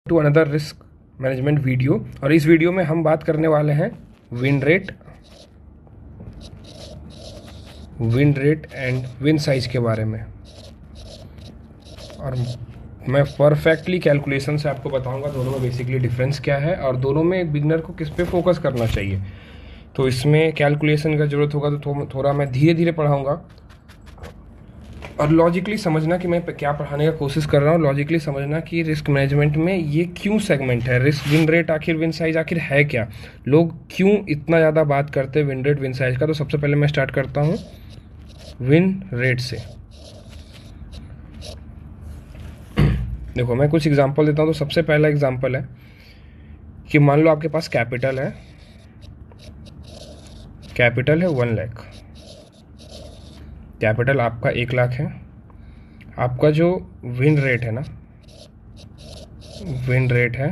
To another risk management video. और इस video में हम बात करने वाले हैं win rate and win size के बारे में। और मैं परफेक्टली कैलकुलेशन से आपको बताऊंगा दोनों में बेसिकली डिफरेंस क्या है और दोनों में बिगनर को किस पे फोकस करना चाहिए। तो इसमें कैलकुलेशन का ज़रूरत होगा तो थोड़ा मैं धीरे धीरे पढ़ाऊँगा और लॉजिकली समझना कि मैं क्या पढ़ाने का कोशिश कर रहा हूँ। लॉजिकली समझना कि रिस्क मैनेजमेंट में ये क्यों सेगमेंट है, रिस्क विन रेट आखिर विन साइज आखिर है क्या, लोग क्यों इतना ज़्यादा बात करते हैं विन रेट विन साइज का। तो सबसे पहले मैं स्टार्ट करता हूँ विन रेट से। देखो मैं कुछ एग्जांपल देता हूँ। तो सबसे पहला एग्जांपल है कि मान लो आपके पास कैपिटल है 1 लाख। कैपिटल आपका 1 लाख है। आपका जो विन रेट है ना, विन रेट है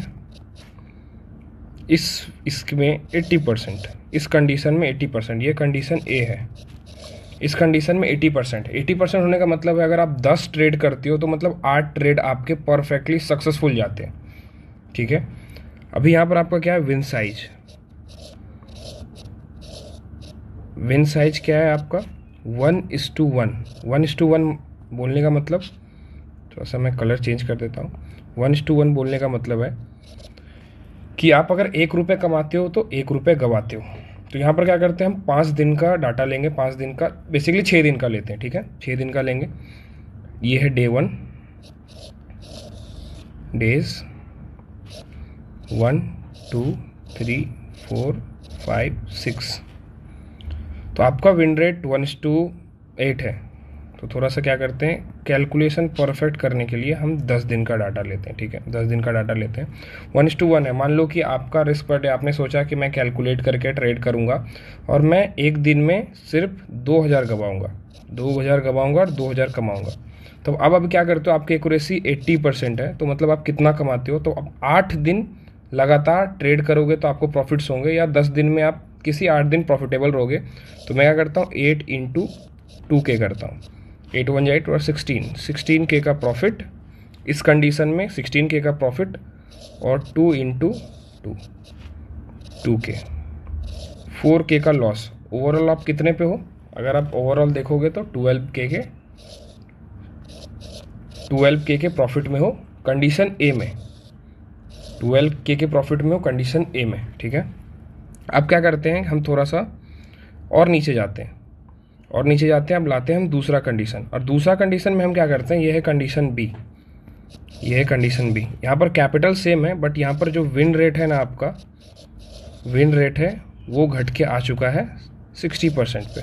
इसमें 80%, इस कंडीशन में 80%, ये कंडीशन ए है। इस कंडीशन में 80% होने का मतलब है अगर आप 10 ट्रेड करते हो तो मतलब 8 ट्रेड आपके परफेक्टली सक्सेसफुल जाते हैं। ठीक है, अभी यहाँ पर आपका क्या है, विन साइज। विन साइज क्या है आपका 1:1। 1:1 बोलने का मतलब, थोड़ा सा मैं कलर चेंज कर देता हूँ। 1:1 बोलने का मतलब है कि आप अगर 1 रुपये कमाते हो तो 1 रुपये गवाते हो। तो यहाँ पर क्या करते हैं हम 5 दिन का डाटा लेंगे, 5 दिन का बेसिकली 6 दिन का लेते हैं। ठीक है, 6 दिन का लेंगे। ये है डे 1, डेज 1 2 3 4 5 6। तो आपका विन रेट 1:8 है। तो थोड़ा सा क्या करते हैं, कैलकुलेशन परफेक्ट करने के लिए हम 10 दिन का डाटा लेते हैं। ठीक है, 10 दिन का डाटा लेते हैं। 1:1 है। मान लो कि आपका रिस्क पर डे, आपने सोचा कि मैं कैलकुलेट करके ट्रेड करूंगा और मैं एक दिन में सिर्फ 2000 गवाऊंगा, 2000 गवाऊंगा और 2000 कमाऊंगा। तो अब क्या करते हो, आपकी एक्यूरेसी 80% है। तो मतलब आप कितना कमाते हो, तो अब 8 दिन लगातार ट्रेड करोगे तो आपको प्रॉफिट्स होंगे, या 10 दिन में आप किसी 8 दिन प्रॉफिटेबल रहोगे। तो मैं क्या करता हूँ 8 × 2K करता हूँ। 8 1 8 और 16K का प्रॉफिट इस कंडीशन में, 16K का प्रॉफिट और 2 × 2 2K, 4K का लॉस। ओवरऑल आप कितने पे हो, अगर आप ओवरऑल देखोगे तो 12K के प्रॉफिट में हो कंडीशन ए में, 12K के प्रॉफिट में हो कंडीशन ए में। ठीक है, अब क्या करते हैं हम थोड़ा सा और नीचे जाते हैं, अब लाते हैं हम दूसरा कंडीशन। और दूसरा कंडीशन में हम क्या करते हैं, ये है कंडीशन बी, ये है कंडीशन बी। यहाँ पर कैपिटल सेम है बट यहाँ पर जो विन रेट है ना, आपका विन रेट है वो घट के आ चुका है 60% पे।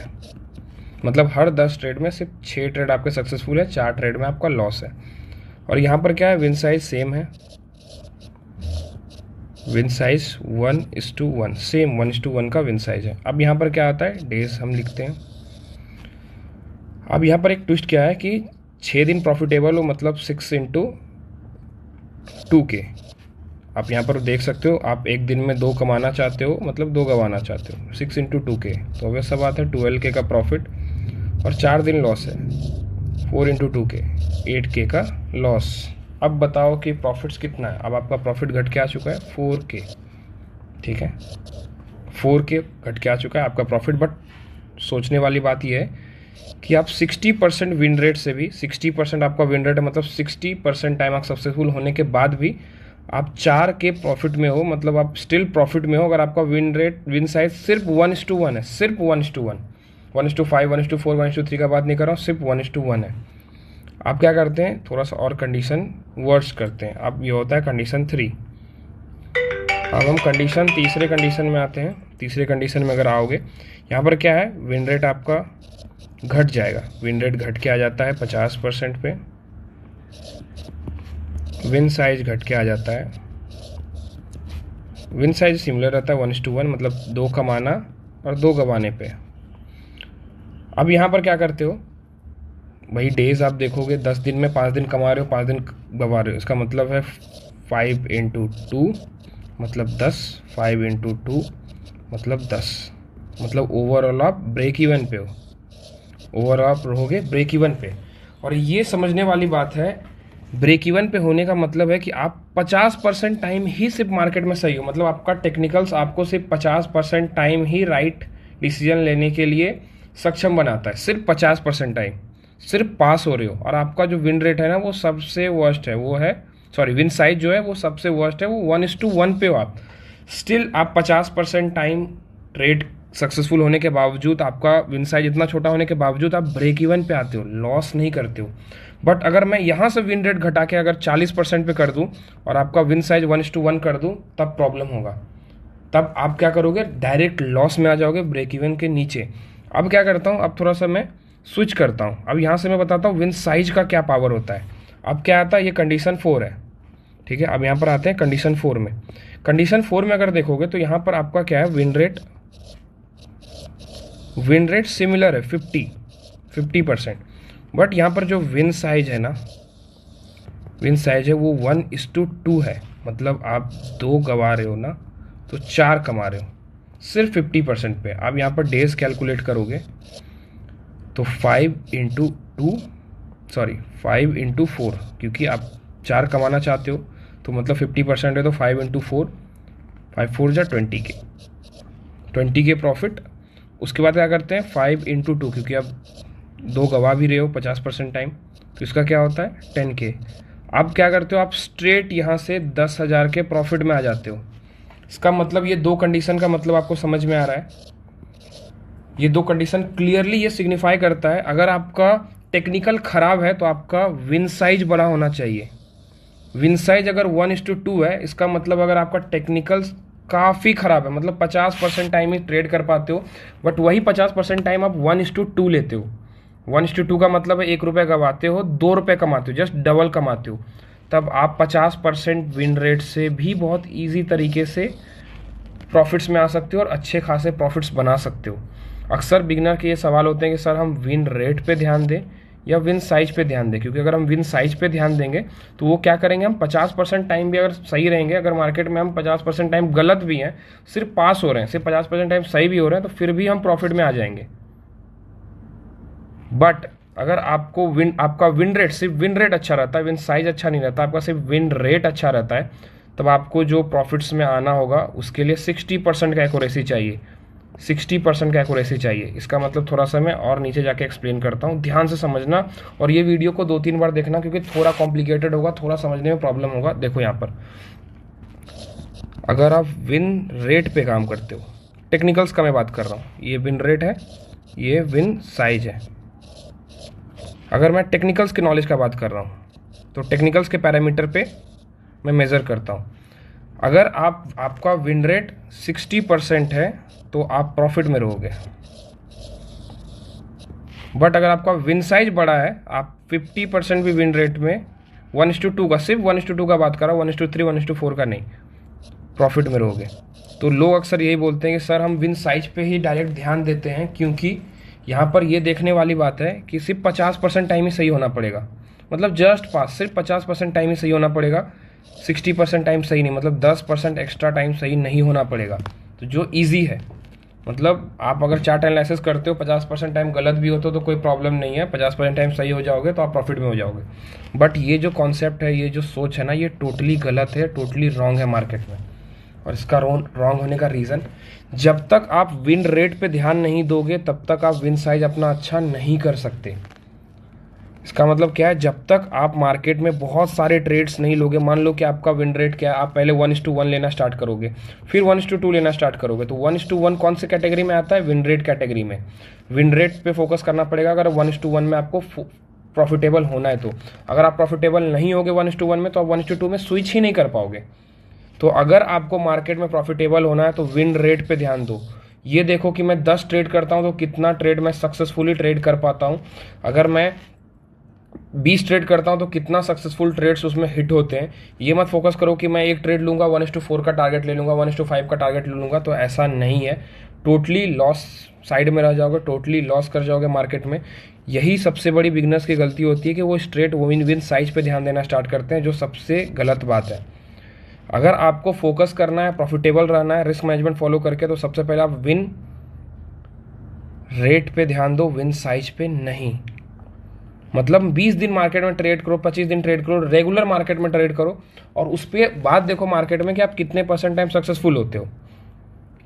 मतलब हर 10 ट्रेड में सिर्फ 6 ट्रेड आपके सक्सेसफुल है, 4 ट्रेड में आपका लॉस है। और यहाँ पर क्या है, विन साइज सेम है, विन साइज 1:1 सेम 1:1 का विन साइज है। अब यहाँ पर क्या आता है, डेज हम लिखते हैं। अब यहाँ पर एक ट्विस्ट क्या है कि 6 दिन प्रॉफिटेबल हो, मतलब 6 × 2K। आप यहाँ पर देख सकते हो, आप एक दिन में 2 कमाना चाहते हो, मतलब 2 गंवाना चाहते हो, 6 × 2K। तो वैसा बात है 12K का प्रॉफिट और 4 दिन लॉस है, 4 × 2K 8K का लॉस। अब बताओ कि प्रॉफिट्स कितना है। अब आपका प्रॉफिट घट के आ चुका है 4K। ठीक है, 4K घट के आ चुका है आपका प्रॉफिट। बट सोचने वाली बात यह है कि आप 60% विन रेट से भी, 60% आपका विन रेट है, मतलब 60% टाइम आप सक्सेसफुल होने के बाद भी आप 4K प्रॉफिट में हो, मतलब आप स्टिल प्रॉफिट में हो अगर आपका विन रेट, विन साइज सिर्फ 1:1 है, सिर्फ 1:1, 1:5 1:4 1:3 का बात नहीं कर रहा हूँ, सिर्फ 1:1 है। आप क्या करते हैं, थोड़ा सा और कंडीशन वर्स करते हैं। अब ये होता है कंडीशन 3। अब हम तीसरे कंडीशन में आते हैं। तीसरे कंडीशन में अगर आओगे, यहाँ पर क्या है, विन रेट आपका घट जाएगा, विन रेट घट के आ जाता है 50% पे, विन साइज घट के आ जाता है, विन साइज सिमिलर रहता है 1:1, मतलब 2 कमाना और 2 गंवाने पे। अब यहाँ पर क्या करते हो भाई, डेज आप देखोगे 10 दिन में 5 दिन कमा रहे हो, 5 दिन गंवा रहे हो, इसका मतलब है 5 × 2 मतलब 10, 5 × 2 मतलब 10, मतलब ओवरऑल आप ब्रेक इवन पे हो, ओवरऑल आप रहोगे ब्रेक इवन पे। और ये समझने वाली बात है ब्रेक इवन पे होने का मतलब है कि आप 50% टाइम ही सिर्फ मार्केट में सही हो, मतलब आपका टेक्निकल्स आपको सिर्फ 50% टाइम ही राइट डिसीजन लेने के लिए सक्षम बनाता है, सिर्फ 50% टाइम सिर्फ पास हो रहे हो। और आपका जो विन रेट है ना वो सबसे वर्स्ट है, वो है सॉरी विन साइज जो है वो सबसे वर्स्ट है, वो 1:1 पे हो आप, स्टिल आप 50% टाइम ट्रेड सक्सेसफुल होने के बावजूद, आपका विन साइज इतना छोटा होने के बावजूद आप ब्रेक इवन पे आते हो, लॉस नहीं करते हो। बट अगर मैं यहाँ से विन रेट घटा के अगर 40% पे कर दूँ और आपका विन साइज 1:1 कर दूँ, तब प्रॉब्लम होगा। तब आप क्या करोगे, डायरेक्ट लॉस में आ जाओगे ब्रेक इवन के नीचे। अब क्या करता हूँ, अब थोड़ा सा मैं स्विच करता हूँ। अब यहाँ से मैं बताता हूँ विन साइज का क्या पावर होता है। अब क्या आता है, ये कंडीशन 4 है, ठीक है। अब यहाँ पर आते हैं कंडीशन 4 में। कंडीशन 4 में अगर देखोगे तो यहाँ पर आपका क्या है, विन रेट सिमिलर है 50%। बट यहाँ पर जो विन साइज है ना, विन साइज है वो 1:2 है, मतलब आप 2 गवा रहे हो ना तो 4 कमा रहे हो सिर्फ 50% पे। आप यहाँ पर डेज कैलकुलेट करोगे तो 5 × क्योंकि आप 4 कमाना चाहते हो तो मतलब 50% है, तो 5 × 4, 5 4 जा 20 के प्रॉफिट। उसके बाद क्या करते हैं 5 × 2, क्योंकि आप 2 गवा भी रहे हो 50% टाइम, तो इसका क्या होता है 10K। अब क्या करते हो, आप स्ट्रेट यहाँ से 10,000 के प्रॉफिट में आ जाते हो। इसका मतलब ये 2 कंडीशन का मतलब आपको समझ में आ रहा है। ये 2 कंडीशन क्लियरली ये सिग्निफाई करता है, अगर आपका टेक्निकल खराब है तो आपका विन साइज बड़ा होना चाहिए। विन साइज अगर 1:2 है, इसका मतलब अगर आपका टेक्निकल काफ़ी ख़राब है, मतलब 50% टाइम ही ट्रेड कर पाते हो, बट वही 50% टाइम आप 1:2 लेते हो। 1:2 का मतलब है 1 रुपये गवाते हो 2 रुपये कमाते हो, जस्ट डबल कमाते हो। तब आप 50% विन रेट से भी बहुत ईजी तरीके से प्रॉफिट्स में आ सकते हो और अच्छे खासे प्रॉफिट्स बना सकते हो। अक्सर बिगनर के ये सवाल होते हैं कि सर हम विन रेट पे ध्यान दें या विन साइज पे ध्यान दें, क्योंकि अगर हम विन साइज पे ध्यान देंगे तो वो क्या करेंगे, हम 50% टाइम भी अगर सही रहेंगे, अगर मार्केट में हम 50% टाइम गलत भी हैं, सिर्फ पास हो रहे हैं, सिर्फ 50% टाइम सही भी हो रहे हैं, तो फिर भी हम प्रॉफिट में आ जाएंगे। बट अगर आपका विन रेट, सिर्फ विन रेट अच्छा रहता है, विन साइज अच्छा नहीं रहता, आपका सिर्फ विन रेट अच्छा रहता है, तब आपको जो प्रॉफिट्स में आना होगा उसके लिए 60% का एक्यूरेसी चाहिए। 60% का एक्यूरेसी चाहिए। इसका मतलब थोड़ा सा मैं और नीचे जाके एक्सप्लेन करता हूँ, ध्यान से समझना, और ये वीडियो को 2-3 बार देखना, क्योंकि थोड़ा कॉम्प्लिकेटेड होगा, थोड़ा समझने में प्रॉब्लम होगा। देखो यहाँ पर अगर आप विन रेट पे काम करते हो, टेक्निकल्स का मैं बात कर रहा हूँ, ये विन रेट है, ये विन साइज है। अगर मैं टेक्निकल्स के नॉलेज का बात कर रहा हूँ तो टेक्निकल्स के पैरामीटर पे मैं मेज़र करता हूँ। अगर आपका विन रेट 60% है तो आप प्रॉफिट में रहोगे। बट अगर आपका विन साइज बड़ा है, आप 50% भी विन रेट में 1:2 का, सिर्फ 1:2 का बात कर रहा हूँ, 1:3 1:4 का नहीं, प्रॉफिट में रहोगे। तो लोग अक्सर यही बोलते हैं कि सर हम विन साइज पे ही डायरेक्ट ध्यान देते हैं, क्योंकि यहाँ पर ये देखने वाली बात है कि सिर्फ 50% टाइम ही सही होना पड़ेगा, मतलब जस्ट पास, सिर्फ 50% टाइम ही सही होना पड़ेगा, 60% टाइम सही नहीं, मतलब 10% एक्स्ट्रा टाइम सही नहीं होना पड़ेगा। तो जो ईजी है, मतलब आप अगर चार्ट एनालिसिस करते हो 50% टाइम गलत भी होते हो तो कोई प्रॉब्लम नहीं है, 50% टाइम सही हो जाओगे तो आप प्रॉफिट में हो जाओगे। बट ये जो कॉन्सेप्ट है, ये जो सोच है ना, ये टोटली गलत है, टोटली रॉन्ग है मार्केट में। और इसका रॉन्ग होने का रीज़न, जब तक आप विन रेट पे ध्यान नहीं दोगे तब तक आप विन साइज अपना अच्छा नहीं कर सकते। इसका मतलब क्या है, जब तक आप मार्केट में बहुत सारे ट्रेड्स नहीं लोगे, मान लो कि आपका विन रेट क्या है, आप पहले 1:1 लेना स्टार्ट करोगे, फिर 1:2 लेना स्टार्ट करोगे, तो 1:1 कौन से कैटेगरी में आता है, विन रेट कैटेगरी में। विन रेट पे फोकस करना पड़ेगा अगर 1:1 में आपको प्रॉफिटेबल होना है तो। अगर आप प्रॉफिटेबल नहीं होगे 1:1 में, तो आप 1:2 में स्विच ही नहीं कर पाओगे। तो अगर आपको मार्केट में प्रॉफिटेबल होना है तो विन रेट पे ध्यान दो। ये देखो कि मैं 10 ट्रेड करता हूँ तो कितना ट्रेड मैं सक्सेसफुली ट्रेड कर पाता हूँ, अगर मैं 20 ट्रेड करता हूँ तो कितना सक्सेसफुल ट्रेड्स उसमें हिट होते हैं। ये मत फोकस करो कि मैं एक ट्रेड लूँगा 1:4 का टारगेट ले लूँगा, 1:5 का टारगेट ले लूँगा, तो ऐसा नहीं है। टोटली लॉस साइड में रह जाओगे, टोटली लॉस कर जाओगे मार्केट में। यही सबसे बड़ी बिगनर्स की गलती होती है कि वो स्ट्रेट विन साइज पे ध्यान देना स्टार्ट करते हैं, जो सबसे गलत बात है। अगर आपको फोकस करना है, प्रॉफिटेबल रहना है रिस्क मैनेजमेंट फॉलो करके, तो सबसे पहले आप विन रेट पे ध्यान दो, विन साइज पे नहीं। मतलब 20 दिन मार्केट में ट्रेड करो, 25 दिन ट्रेड करो, रेगुलर मार्केट में ट्रेड करो, और उस पर बात देखो मार्केट में कि आप कितने % टाइम सक्सेसफुल होते हो।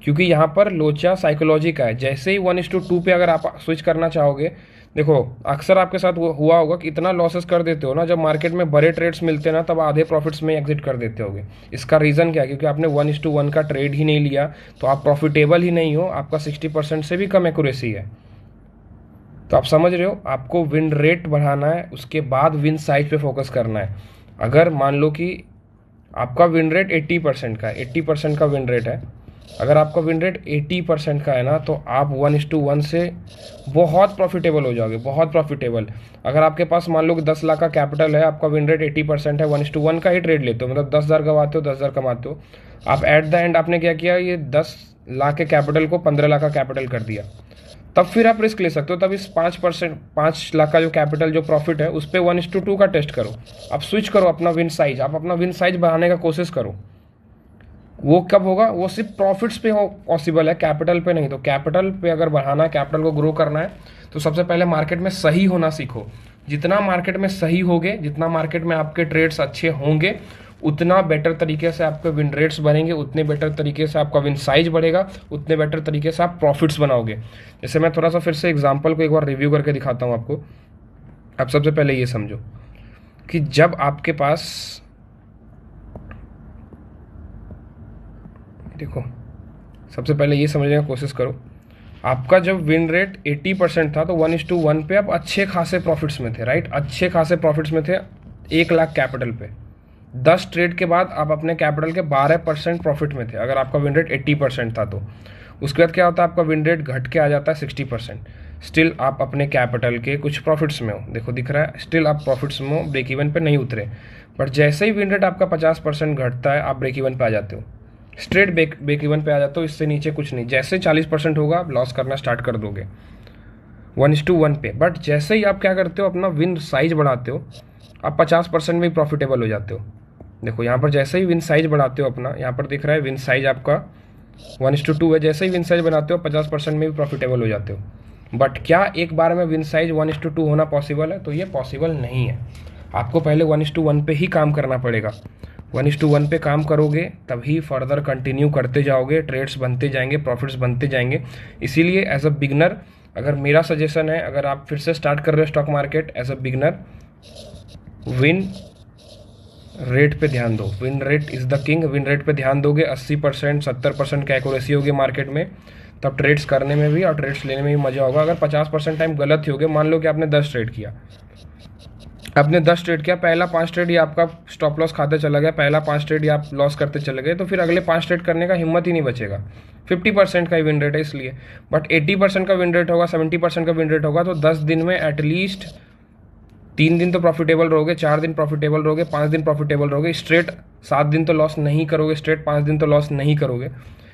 क्योंकि यहाँ पर लोचा साइकोलॉजी का है। जैसे ही 1:2 पे अगर आप स्विच करना चाहोगे, देखो अक्सर आपके साथ हुआ होगा कि इतना लॉसेस कर देते हो ना, जब मार्केट में बड़े ट्रेड्स मिलते हैं ना, तब आधे प्रॉफिट्स में एग्जिट कर देते होगे। इसका रीज़न क्या है? क्योंकि आपने 1:1 का ट्रेड ही नहीं लिया, तो आप प्रॉफिटेबल ही नहीं हो, आपका 60% से भी कम एक्यूरेसी है। तो आप समझ रहे हो, आपको विन रेट बढ़ाना है, उसके बाद विन साइज पे फोकस करना है। अगर मान लो कि आपका विन रेट 80% का है, 80% का विन रेट है, अगर आपका विन रेट 80% का है ना, तो आप 1:1 से बहुत प्रॉफिटेबल हो जाओगे, बहुत प्रॉफिटेबल। अगर आपके पास मान लो कि 10 लाख का कैपिटल है, आपका विन रेट 80% है, 1:1 का ही ट्रेड लेते हो, मतलब 10,000 गवाते हो, 10,000 कमाते हो। आप एट द एंड आपने क्या किया, ये 10 लाख के कैपिटल को 15 लाख का कैपिटल कर दिया। तब फिर आप रिस्क ले सकते हो। तब इस 5 लाख का जो कैपिटल जो प्रॉफिट है, उस पर 1:2 का टेस्ट करो। आप स्विच करो अपना विन साइज, आप अपना विन साइज बढ़ाने का कोशिश करो। वो कब होगा? वो सिर्फ प्रॉफिट्स पे हो पॉसिबल है, कैपिटल पे नहीं। तो कैपिटल पे अगर बढ़ाना है, कैपिटल को ग्रो करना है, तो सबसे पहले मार्केट में सही होना सीखो। जितना मार्केट में सही होगे, जितना मार्केट में आपके ट्रेड्स अच्छे होंगे, उतना बेटर तरीके से आपके विन रेट्स बनेंगे, उतने बेटर तरीके से आपका विन साइज बढ़ेगा, उतने बेटर तरीके से आप प्रॉफिट्स बनाओगे। जैसे मैं थोड़ा सा फिर से एग्जाम्पल को एक बार रिव्यू करके दिखाता हूँ आपको। आप सबसे पहले ये समझो कि जब आपके पास, देखो सबसे पहले ये समझने की कोशिश करो, आपका जब विन रेट 80% था, तो 1:1 पे आप अच्छे खासे प्रॉफिट्स में थे, राइट? अच्छे खासे प्रॉफिट्स में थे 1 लाख कैपिटल पे। 10 ट्रेड के बाद आप अपने कैपिटल के 12% प्रॉफिट में थे, अगर आपका विन रेट 80% था तो। उसके बाद क्या होता है, आपका विन रेट घट के आ जाता है 60%। स्टिल आप अपने कैपिटल के कुछ प्रॉफिट्स में हो, देखो दिख रहा है, स्टिल आप प्रॉफिट्स में हो, ब्रेक इवन पे नहीं उतरे। बट जैसे ही विन रेट आपका 50% घटता है, आप ब्रेक इवन पे आ जाते हो, स्ट्रेट ब्रेक इवन पे आ जाते हो, इससे नीचे कुछ नहीं। जैसे 40% होगा, आप लॉस करना स्टार्ट कर दोगे 1:1 पे। बट जैसे ही आप क्या करते हो, अपना विन साइज बढ़ाते हो, आप 50% में भी प्रॉफिटेबल हो जाते हो। देखो यहाँ पर जैसे ही विन साइज बढ़ाते हो अपना, यहाँ पर दिख रहा है विन साइज आपका 1:2 है। जैसे ही विन साइज बनाते हो, 50% में भी प्रॉफिटेबल हो जाते हो। बट क्या एक बार में विन साइज 1:2 होना पॉसिबल है? तो ये पॉसिबल नहीं है। आपको पहले 1:1 पे ही काम करना पड़ेगा। 1:1 पे काम करोगे तभी फर्दर कंटिन्यू करते जाओगे, ट्रेड्स बनते जाएंगे, प्रॉफिट्स बनते जाएंगे। इसीलिए एज अ बिगनर, अगर मेरा सजेशन है, अगर आप फिर से स्टार्ट कर रहे हो stock market as a beginner, win rate पे ध्यान दो। Win rate is the king. Win rate पे ध्यान दोगे, 80% 70% की एक्यूरेसी होगी मार्केट में, तब ट्रेड्स करने में भी और ट्रेड्स लेने में भी मज़ा होगा। अगर 50% टाइम गलत ही हो गए, मान लो कि आपने 10 ट्रेड किया, आपने 10 ट्रेड किया, पहला 5 ट्रेड ही आपका स्टॉप लॉस खाते चला गया, पहला 5 ट्रेड ही आप लॉस करते चले गए, तो फिर अगले 5 ट्रेड करने का हिम्मत ही नहीं बचेगा। 50% का ही विन रेट है इसलिए। बट 80% का विन रेट होगा, 70% का विन रेट होगा, तो 10 दिन में एटलीस्ट 3 दिन तो प्रॉफिटेबल रहोगे, 4 दिन प्रॉफिटेबल रहोगे, 5 दिन प्रॉफिटेबल रहोगे। स्ट्रेट 7 दिन तो लॉस नहीं करोगे, स्ट्रेट 5 दिन तो लॉस नहीं करोगे,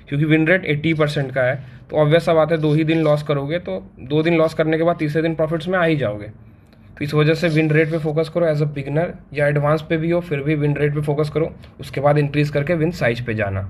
क्योंकि विन रेट 80% का है। तो ऑब्वियस सा बात है, 2 ही दिन लॉस करोगे, तो 2 दिन लॉस करने के बाद तीसरे दिन प्रॉफिट्स में आ ही जाओगे। तो इस वजह से विन रेट पे फोकस करो एज अ बिगनर, या एडवांस पे भी हो फिर भी विन रेट पे फोकस करो, उसके बाद इंक्रीज करके विन साइज पे जाना।